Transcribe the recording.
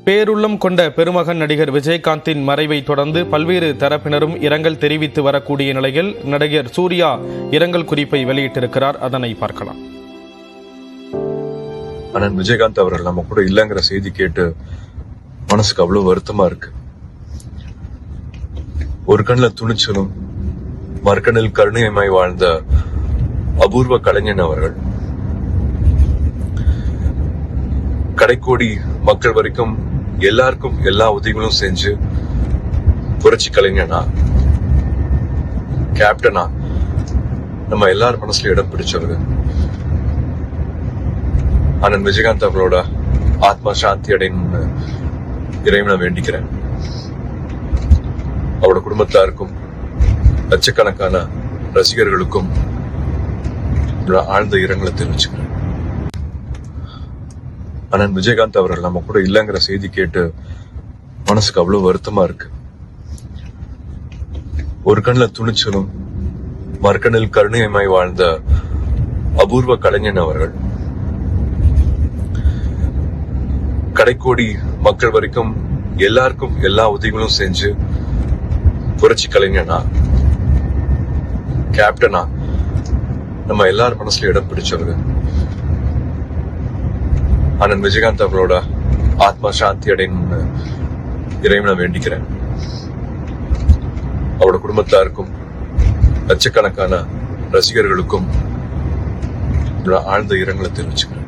பேருள்ளம் கொண்ட பெருமகன் நடிகர் விஜயகாந்தின் மறைவை தொடர்ந்து பல்வேறு தரப்பினரும் இரங்கல் தெரிவித்து வரக்கூடிய நிலையில் நடிகர் சூர்யா இரங்கல் குறிப்பை வெளியிட்டிருக்கிறார். அதனை பார்க்கலாம். அண்ணன் விஜயகாந்த் அவர்கள் நம்ம கூட இல்லங்கிற செய்தி கேட்டு மனசுக்கு அவ்வளவு வருத்தமா இருக்கு. ஒரு கண்ணில் துணிச்சலும் மறுக்கண்ணில் கருணையமாய் வாழ்ந்த அபூர்வ கலைஞன் அவர்கள் கடைக்கோடி மக்கள் வரைக்கும் எல்லாருக்கும் எல்லா உதவிகளும் செஞ்சு புரட்சி கலைஞனா கேப்டனா நம்ம எல்லார் மனசுல இடம் பிடிச்சவர். அண்ணன் விஜயகாந்த் அவர்களோட ஆத்மா சாந்தி அடையணும்னு இறைவனை வேண்டிக்கிறேன். அவரோட குடும்பத்தாருக்கும் லட்சக்கணக்கான ரசிகர்களுக்கும் ஆழ்ந்த இரங்கலை தெரிவிச்சுக்கிறேன். அண்ணன் விஜயகாந்த் அவர்கள் நம்ம கூட இல்லங்கிற செய்தி கேட்டு மனசுக்கு அவ்வளவு வருத்தமா இருக்கு. ஒரு கண்ணில் துணிச்சலும் மறுக்கண்ணில் கருணையமாய் வாழ்ந்த அபூர்வ கலைஞன் அவர்கள் கடைக்கோடி மக்கள் வரைக்கும் எல்லாருக்கும் எல்லா உதவிகளும் செஞ்சு புரட்சி கலைஞனா கேப்டனா நம்ம எல்லார் மனசுல இடம் பிடிச்சவர். அண்ணன் விஜயகாந்த் அவர்களோட ஆத்மா சாந்தி அடையணும்னு இறைவனை வேண்டிக்கிறேன். அவரோட குடும்பத்தாருக்கும் லட்சக்கணக்கான ரசிகர்களுக்கும் ஆழ்ந்த இரங்கலை தெரிவிச்சுக்கிறேன்.